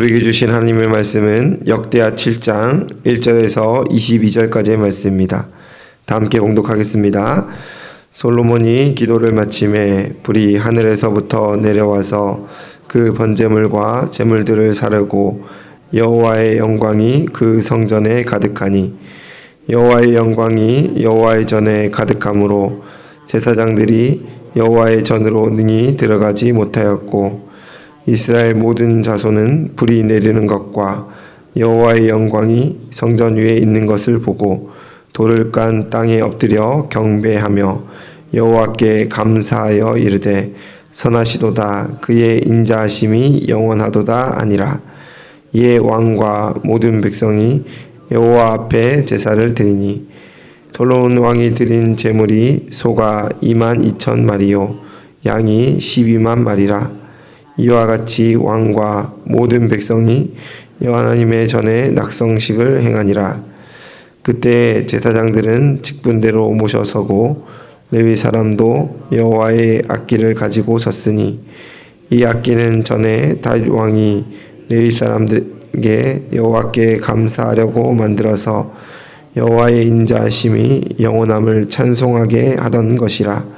우리에게 주신 하나님의 말씀은 역대하 7장 1절에서 22절까지의 말씀입니다. 다 함께 봉독하겠습니다. 솔로몬이 기도를 마침에 불이 하늘에서부터 내려와서 그 번제물과 제물들을 사르고 여호와의 영광이 그 성전에 가득하니 여호와의 영광이 여호와의 전에 가득하므로 제사장들이 여호와의 전으로 능히 들어가지 못하였고 이스라엘 모든 자손은 불이 내리는 것과 여호와의 영광이 성전 위에 있는 것을 보고 돌을 깐 땅에 엎드려 경배하며 여호와께 감사하여 이르되 선하시도다 그의 인자하심이 영원하도다 아니라. 이에 왕과 모든 백성이 여호와 앞에 제사를 드리니 솔로몬 왕이 드린 제물이 소가 22,000마리요 양이 12만마리라. 이와 같이 왕과 모든 백성이 여호와 하나님의 전에 낙성식을 행하니라. 그때 제사장들은 직분대로 모셔서고 레위 사람도 여호와의 악기를 가지고 섰으니 이 악기는 전에 다윗 왕이 레위 사람들에게 여호와께 감사하려고 만들어서 여호와의 인자하심이 영원함을 찬송하게 하던 것이라.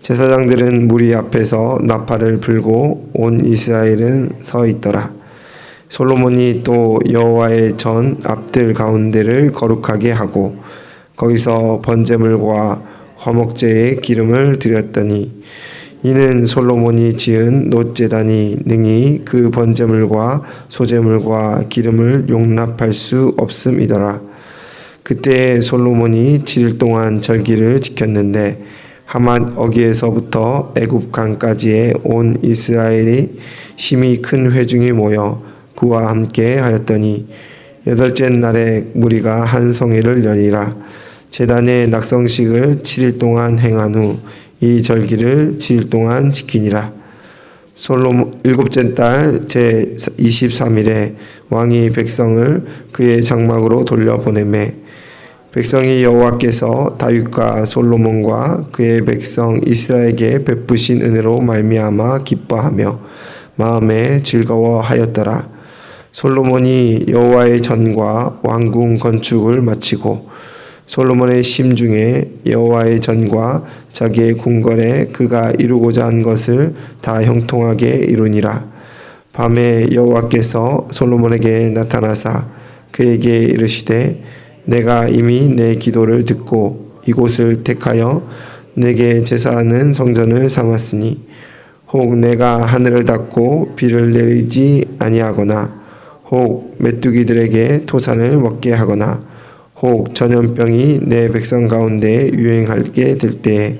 제사장들은 무리 앞에서 나팔을 불고 온 이스라엘은 서 있더라. 솔로몬이 또 여호와의 전 앞들 가운데를 거룩하게 하고 거기서 번제물과 화목제의 기름을 드렸더니 이는 솔로몬이 지은 놋제단이 능히 그 번제물과 소제물과 기름을 용납할 수 없음이더라. 그때 솔로몬이 7일 동안 절기를 지켰는데 하맛 어귀에서부터 애굽 강까지의 온 이스라엘이 심히 큰 회중이 모여 그와 함께 하였더니 8째 날에 무리가 한 성회를 여니라. 제단의 낙성식을 7일 동안 행한 후 이 절기를 7일 동안 지키니라. 솔로몬 7째 달 제 23일에 왕이 백성을 그의 장막으로 돌려보내매 백성이 여호와께서 다윗과 솔로몬과 그의 백성 이스라엘에게 베푸신 은혜로 말미암아 기뻐하며 마음에 즐거워하였더라. 솔로몬이 여호와의 전과 왕궁 건축을 마치고 솔로몬의 심중에 여호와의 전과 자기의 궁궐에 그가 이루고자 한 것을 다 형통하게 이루니라. 밤에 여호와께서 솔로몬에게 나타나사 그에게 이르시되 내가 이미 내 기도를 듣고 이곳을 택하여 내게 제사하는 성전을 삼았으니 혹 내가 하늘을 닫고 비를 내리지 아니하거나 혹 메뚜기들에게 토산을 먹게 하거나 혹 전염병이 내 백성 가운데 유행하게 될 때에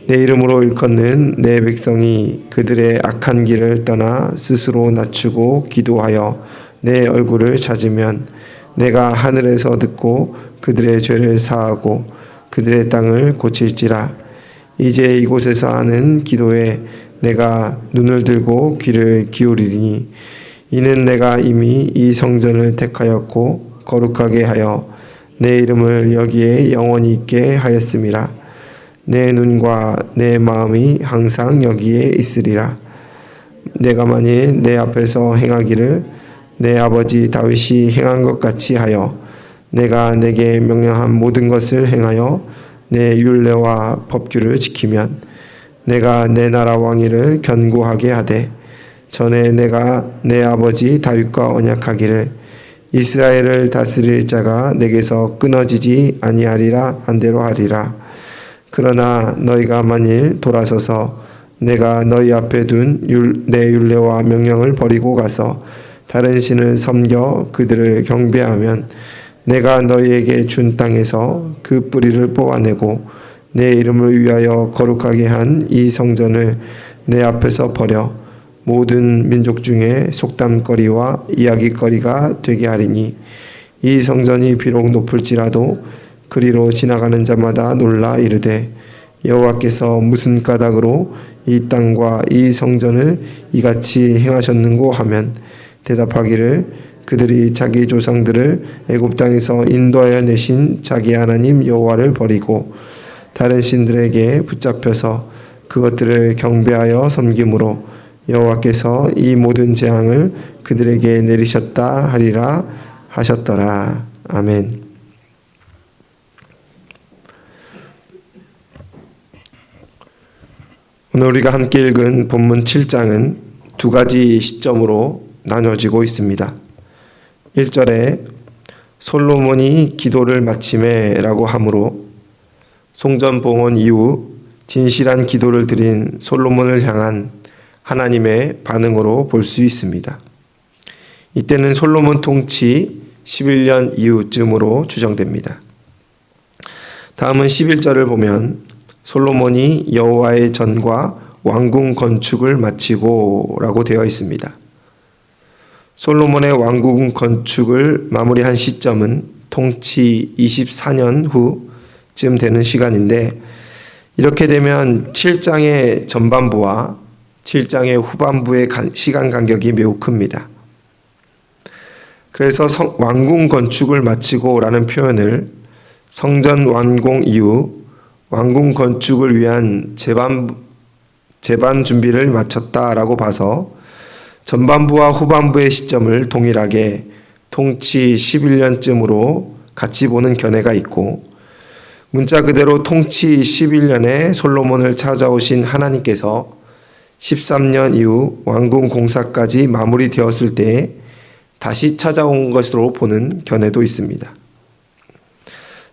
내 이름으로 일컫는 내 백성이 그들의 악한 길을 떠나 스스로 낮추고 기도하여 내 얼굴을 찾으면 내가 하늘에서 듣고 그들의 죄를 사하고 그들의 땅을 고칠지라. 이제 이곳에서 하는 기도에 내가 눈을 들고 귀를 기울이리니 이는 내가 이미 이 성전을 택하였고 거룩하게 하여 내 이름을 여기에 영원히 있게 하였음이라. 내 눈과 내 마음이 항상 여기에 있으리라. 내가 만일 내 앞에서 행하기를 내 아버지 다윗이 행한 것 같이 하여 내가 내게 명령한 모든 것을 행하여 내 율례와 법규를 지키면 내가 내 나라 왕위를 견고하게 하되 전에 내가 내 아버지 다윗과 언약하기를 이스라엘을 다스릴 자가 내게서 끊어지지 아니하리라 한 대로 하리라. 그러나 너희가 만일 돌아서서 내가 너희 앞에 둔 내 율례와 명령을 버리고 가서 다른 신을 섬겨 그들을 경배하면 내가 너희에게 준 땅에서 그 뿌리를 뽑아내고 내 이름을 위하여 거룩하게 한 이 성전을 내 앞에서 버려 모든 민족 중에 속담거리와 이야기거리가 되게 하리니 이 성전이 비록 높을지라도 그리로 지나가는 자마다 놀라 이르되 여호와께서 무슨 까닭으로 이 땅과 이 성전을 이같이 행하셨는고 하면 대답하기를 그들이 자기 조상들을 애굽 땅에서 인도하여 내신 자기 하나님 여호와를 버리고 다른 신들에게 붙잡혀서 그것들을 경배하여 섬김으로 여호와께서 이 모든 재앙을 그들에게 내리셨다 하리라 하셨더라. 아멘. 오늘 우리가 함께 읽은 본문 7장은 두 가지 시점으로 나눠지고 있습니다. 1절에 솔로몬이 기도를 마치매라고 하므로 성전 봉헌 이후 진실한 기도를 드린 솔로몬을 향한 하나님의 반응으로 볼 수 있습니다. 이때는 솔로몬 통치 11년 이후쯤으로 추정됩니다. 다음은 11절을 보면 솔로몬이 여호와의 전과 왕궁 건축을 마치고 라고 되어 있습니다. 솔로몬의 왕궁 건축을 마무리한 시점은 통치 24년 후쯤 되는 시간인데, 이렇게 되면 7장의 전반부와 7장의 후반부의 시간 간격이 매우 큽니다. 그래서 왕궁 건축을 마치고 라는 표현을 성전 완공 이후 왕궁 건축을 위한 제반 준비를 마쳤다라고 봐서 전반부와 후반부의 시점을 동일하게 통치 11년쯤으로 같이 보는 견해가 있고, 문자 그대로 통치 11년에 솔로몬을 찾아오신 하나님께서 13년 이후 왕궁 공사까지 마무리되었을 때 다시 찾아온 것으로 보는 견해도 있습니다.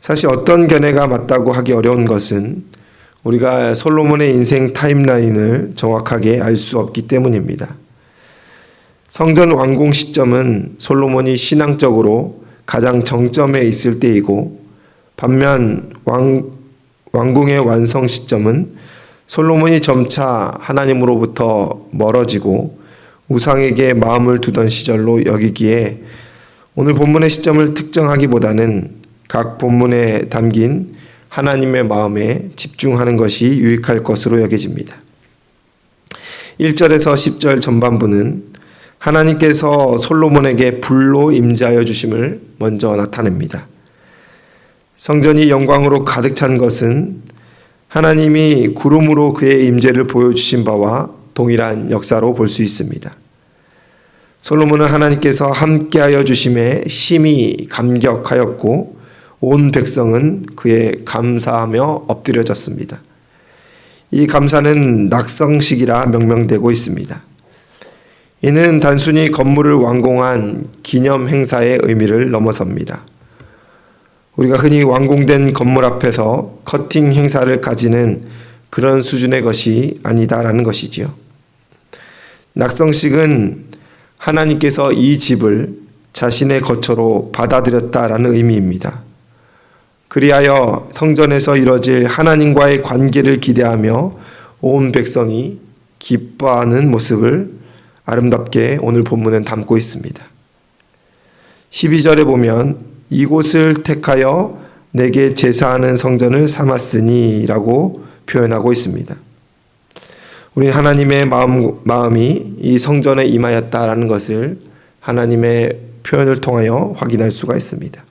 사실 어떤 견해가 맞다고 하기 어려운 것은 우리가 솔로몬의 인생 타임라인을 정확하게 알 수 없기 때문입니다. 성전 완공 시점은 솔로몬이 신앙적으로 가장 정점에 있을 때이고, 반면 왕궁의 완성 시점은 솔로몬이 점차 하나님으로부터 멀어지고 우상에게 마음을 두던 시절로 여기기에 오늘 본문의 시점을 특정하기보다는 각 본문에 담긴 하나님의 마음에 집중하는 것이 유익할 것으로 여겨집니다. 1절에서 10절 전반부는 하나님께서 솔로몬에게 불로 임재하여 주심을 먼저 나타냅니다. 성전이 영광으로 가득 찬 것은 하나님이 구름으로 그의 임재를 보여주신 바와 동일한 역사로 볼 수 있습니다. 솔로몬은 하나님께서 함께하여 주심에 심히 감격하였고 온 백성은 그에 감사하며 엎드려졌습니다. 이 감사는 낙성식이라 명명되고 있습니다. 이는 단순히 건물을 완공한 기념 행사의 의미를 넘어섭니다. 우리가 흔히 완공된 건물 앞에서 커팅 행사를 가지는 그런 수준의 것이 아니다라는 것이지요. 낙성식은 하나님께서 이 집을 자신의 거처로 받아들였다라는 의미입니다. 그리하여 성전에서 이뤄질 하나님과의 관계를 기대하며 온 백성이 기뻐하는 모습을 아름답게 오늘 본문은 담고 있습니다. 12절에 보면 이곳을 택하여 내게 제사하는 성전을 삼았으니 라고 표현하고 있습니다. 우리는 하나님의 마음이 이 성전에 임하였다라는 것을 하나님의 표현을 통하여 확인할 수가 있습니다.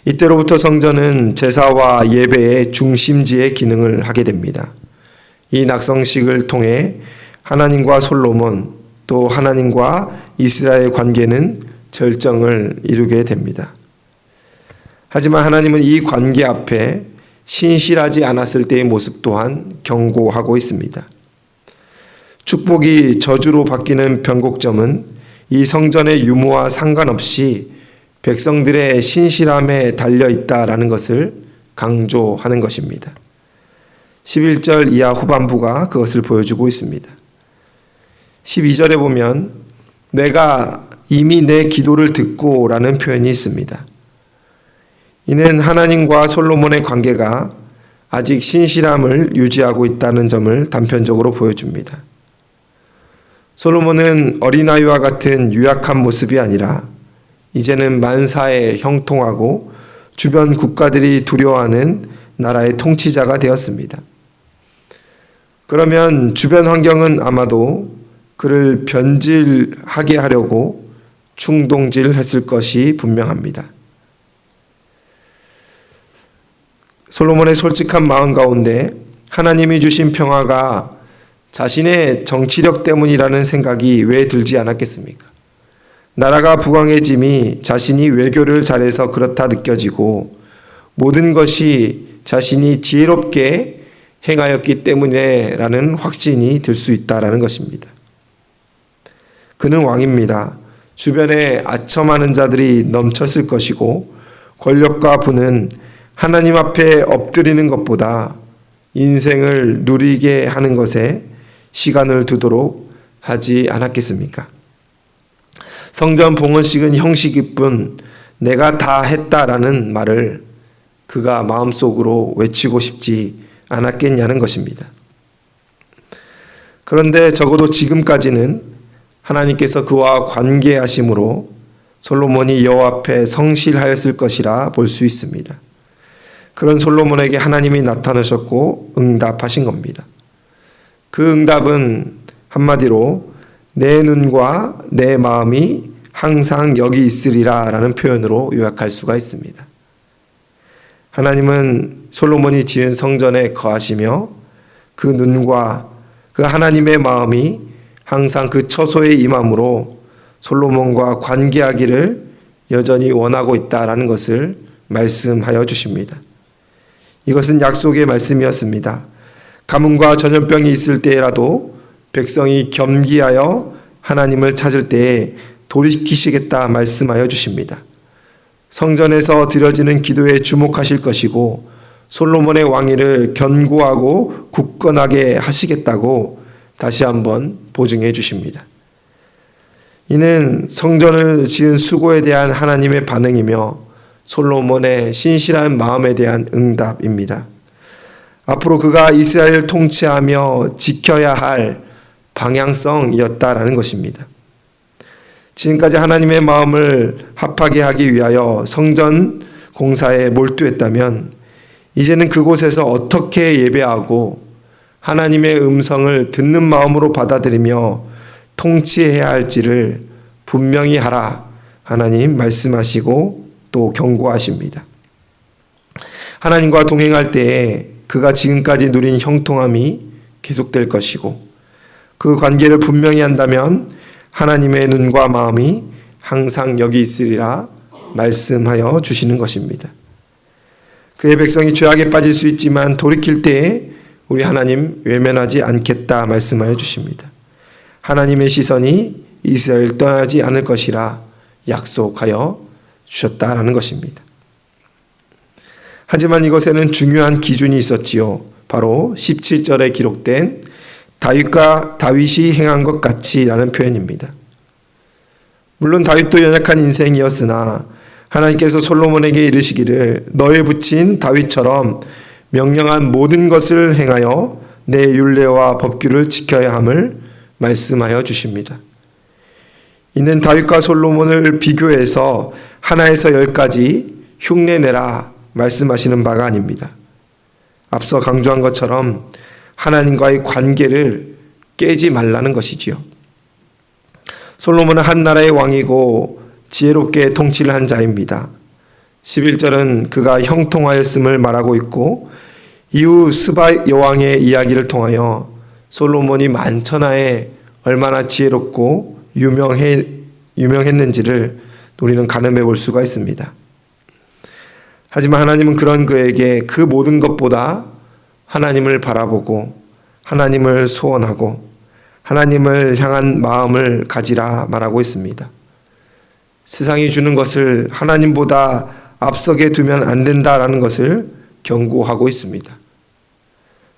이때로부터 성전은 제사와 예배의 중심지의 기능을 하게 됩니다. 이 낙성식을 통해 하나님과 솔로몬 또 하나님과 이스라엘의 관계는 절정을 이루게 됩니다. 하지만 하나님은 이 관계 앞에 신실하지 않았을 때의 모습 또한 경고하고 있습니다. 축복이 저주로 바뀌는 변곡점은 이 성전의 유무와 상관없이 백성들의 신실함에 달려있다라는 것을 강조하는 것입니다. 11절 이하 후반부가 그것을 보여주고 있습니다. 12절에 보면 내가 이미 내 기도를 듣고 라는 표현이 있습니다. 이는 하나님과 솔로몬의 관계가 아직 신실함을 유지하고 있다는 점을 단편적으로 보여줍니다. 솔로몬은 어린아이와 같은 유약한 모습이 아니라 이제는 만사에 형통하고 주변 국가들이 두려워하는 나라의 통치자가 되었습니다. 그러면 주변 환경은 아마도 그를 변질하게 하려고 충동질했을 것이 분명합니다. 솔로몬의 솔직한 마음 가운데 하나님이 주신 평화가 자신의 정치력 때문이라는 생각이 왜 들지 않았겠습니까? 나라가 부강해짐이 자신이 외교를 잘해서 그렇다 느껴지고 모든 것이 자신이 지혜롭게 행하였기 때문에라는 확신이 들 수 있다라는 것입니다. 그는 왕입니다. 주변에 아첨하는 자들이 넘쳤을 것이고 권력과 부는 하나님 앞에 엎드리는 것보다 인생을 누리게 하는 것에 시간을 두도록 하지 않았겠습니까? 성전 봉헌식은 형식일 뿐 내가 다 했다라는 말을 그가 마음속으로 외치고 싶지 않았겠냐는 것입니다. 그런데 적어도 지금까지는 하나님께서 그와 관계하심으로 솔로몬이 여호와 앞에 성실하였을 것이라 볼 수 있습니다. 그런 솔로몬에게 하나님이 나타나셨고 응답하신 겁니다. 그 응답은 한마디로 내 눈과 내 마음이 항상 여기 있으리라 라는 표현으로 요약할 수가 있습니다. 하나님은 솔로몬이 지은 성전에 거하시며 그 눈과 그 하나님의 마음이 항상 그 처소에 임함으로 솔로몬과 관계하기를 여전히 원하고 있다라는 것을 말씀하여 주십니다. 이것은 약속의 말씀이었습니다. 가뭄과 전염병이 있을 때라도 백성이 겸기하여 하나님을 찾을 때에 돌이키시겠다 말씀하여 주십니다. 성전에서 드려지는 기도에 주목하실 것이고 솔로몬의 왕위를 견고하고 굳건하게 하시겠다고 다시 한번 보증해 주십니다. 이는 성전을 지은 수고에 대한 하나님의 반응이며 솔로몬의 신실한 마음에 대한 응답입니다. 앞으로 그가 이스라엘을 통치하며 지켜야 할 방향성이었다라는 것입니다. 지금까지 하나님의 마음을 합하게 하기 위하여 성전 공사에 몰두했다면 이제는 그곳에서 어떻게 예배하고 하나님의 음성을 듣는 마음으로 받아들이며 통치해야 할지를 분명히 하라 하나님 말씀하시고 또 경고하십니다. 하나님과 동행할 때에 그가 지금까지 누린 형통함이 계속될 것이고 그 관계를 분명히 한다면 하나님의 눈과 마음이 항상 여기 있으리라 말씀하여 주시는 것입니다. 그의 백성이 죄악에 빠질 수 있지만 돌이킬 때에 우리 하나님 외면하지 않겠다 말씀하여 주십니다. 하나님의 시선이 이스라엘을 떠나지 않을 것이라 약속하여 주셨다라는 것입니다. 하지만 이것에는 중요한 기준이 있었지요. 바로 17절에 기록된 다윗이 행한 것 같이라는 표현입니다. 물론 다윗도 연약한 인생이었으나 하나님께서 솔로몬에게 이르시기를 너에 붙인 다윗처럼 명령한 모든 것을 행하여 내 율례와 법규를 지켜야 함을 말씀하여 주십니다. 이는 다윗과 솔로몬을 비교해서 하나에서 열까지 흉내내라 말씀하시는 바가 아닙니다. 앞서 강조한 것처럼 하나님과의 관계를 깨지 말라는 것이지요. 솔로몬은 한 나라의 왕이고 지혜롭게 통치를 한 자입니다. 11절은 그가 형통하였음을 말하고 있고 이후 스바 여왕의 이야기를 통하여 솔로몬이 만천하에 얼마나 지혜롭고 유명했는지를 우리는 가늠해 볼 수가 있습니다. 하지만 하나님은 그런 그에게 그 모든 것보다 하나님을 바라보고 하나님을 소원하고 하나님을 향한 마음을 가지라 말하고 있습니다. 세상이 주는 것을 하나님보다 앞서게 두면 안 된다라는 것을 경고하고 있습니다.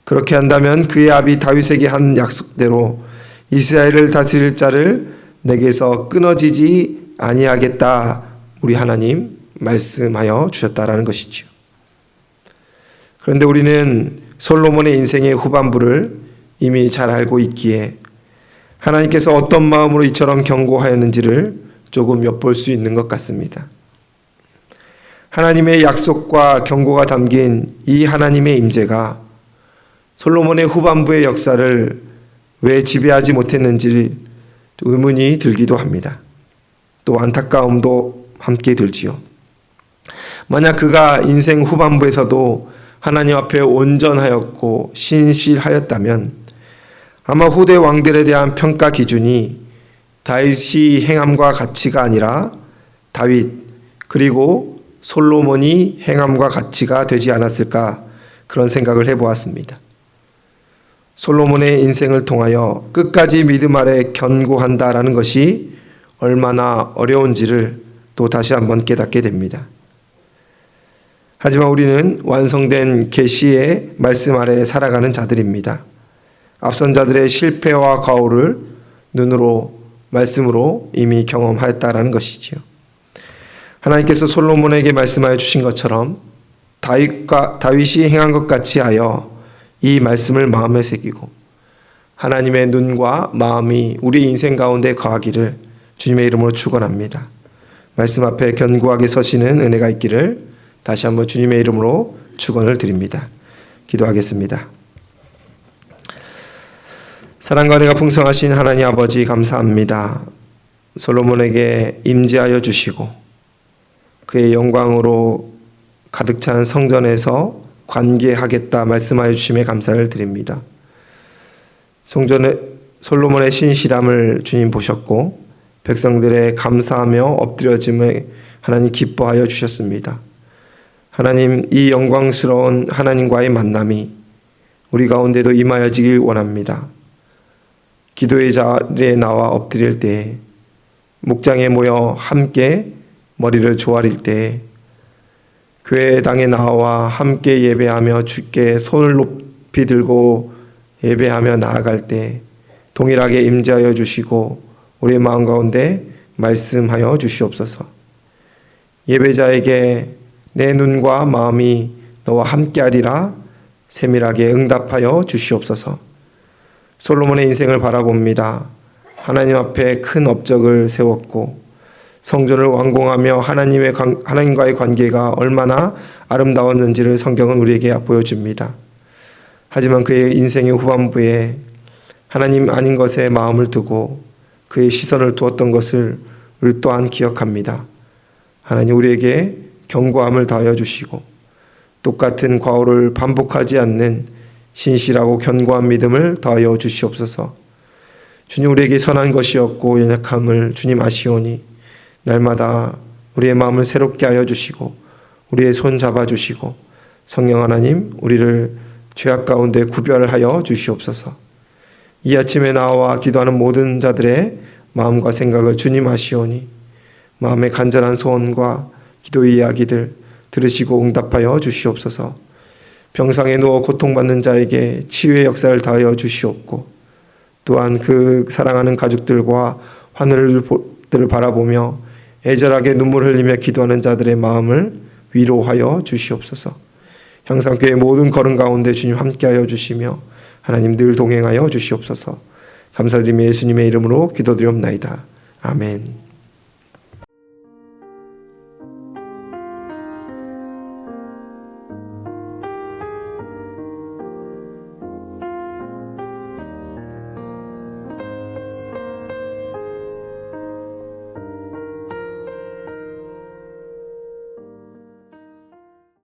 그렇게 한다면 그의 아비 다윗에게 한 약속대로 이스라엘을 다스릴 자를 내게서 끊어지지 아니하겠다 우리 하나님 말씀하여 주셨다라는 것이죠. 그런데 우리는 솔로몬의 인생의 후반부를 이미 잘 알고 있기에 하나님께서 어떤 마음으로 이처럼 경고하였는지를 조금 엿볼 수 있는 것 같습니다. 하나님의 약속과 경고가 담긴 이 하나님의 임재가 솔로몬의 후반부의 역사를 왜 지배하지 못했는지 의문이 들기도 합니다. 또 안타까움도 함께 들지요. 만약 그가 인생 후반부에서도 하나님 앞에 온전하였고 신실하였다면 아마 후대 왕들에 대한 평가 기준이 다윗이 행함과 가치가 아니라 다윗 그리고 솔로몬이 행함과 가치가 되지 않았을까, 그런 생각을 해보았습니다. 솔로몬의 인생을 통하여 끝까지 믿음 아래 견고한다라는 것이 얼마나 어려운지를 또 다시 한번 깨닫게 됩니다. 하지만 우리는 완성된 계시의 말씀 아래 살아가는 자들입니다. 앞선 자들의 실패와 과오를 눈으로, 말씀으로 이미 경험하였다라는 것이지요. 하나님께서 솔로몬에게 말씀하여 주신 것처럼 다윗이 행한 것 같이 하여 이 말씀을 마음에 새기고 하나님의 눈과 마음이 우리 인생 가운데 거하기를 주님의 이름으로 축원합니다. 말씀 앞에 견고하게 서시는 은혜가 있기를 다시 한번 주님의 이름으로 축원을 드립니다. 기도하겠습니다. 사랑과 은혜가 풍성하신 하나님 아버지, 감사합니다. 솔로몬에게 임재하여 주시고 그의 영광으로 가득 찬 성전에서 관계하겠다 말씀하여 주심에 감사를 드립니다. 솔로몬의 신실함을 주님 보셨고 백성들의 감사하며 엎드려짐에 하나님 기뻐하여 주셨습니다. 하나님, 이 영광스러운 하나님과의 만남이 우리 가운데도 임하여지길 원합니다. 기도의 자리에 나와 엎드릴 때, 목장에 모여 함께 머리를 조아릴 때, 교회당에 나와 함께 예배하며 주께 손을 높이 들고 예배하며 나아갈 때 동일하게 임재하여 주시고 우리의 마음 가운데 말씀하여 주시옵소서. 예배자에게 내 눈과 마음이 너와 함께하리라 세밀하게 응답하여 주시옵소서. 솔로몬의 인생을 바라봅니다. 하나님 앞에 큰 업적을 세웠고 성전을 완공하며 하나님과의 관계가 얼마나 아름다웠는지를 성경은 우리에게 보여줍니다. 하지만 그의 인생의 후반부에 하나님 아닌 것에 마음을 두고 그의 시선을 두었던 것을 우리 또한 기억합니다. 하나님, 우리에게 견고함을 더하여 주시고 똑같은 과오를 반복하지 않는 신실하고 견고한 믿음을 더하여 주시옵소서. 주님, 우리에게 선한 것이 없고 연약함을 주님 아시오니 날마다 우리의 마음을 새롭게 하여 주시고 우리의 손 잡아주시고 성령 하나님, 우리를 죄악 가운데 구별하여 주시옵소서. 이 아침에 나와 기도하는 모든 자들의 마음과 생각을 주님 아시오니 마음의 간절한 소원과 기도의 이야기들 들으시고 응답하여 주시옵소서. 병상에 누워 고통받는 자에게 치유의 역사를 다하여 주시옵고 또한 그 사랑하는 가족들과 하늘을 바라보며 애절하게 눈물 흘리며 기도하는 자들의 마음을 위로하여 주시옵소서. 향상교회 모든 걸음 가운데 주님 함께하여 주시며 하나님 늘 동행하여 주시옵소서. 감사드리며 예수님의 이름으로 기도드리옵나이다. 아멘.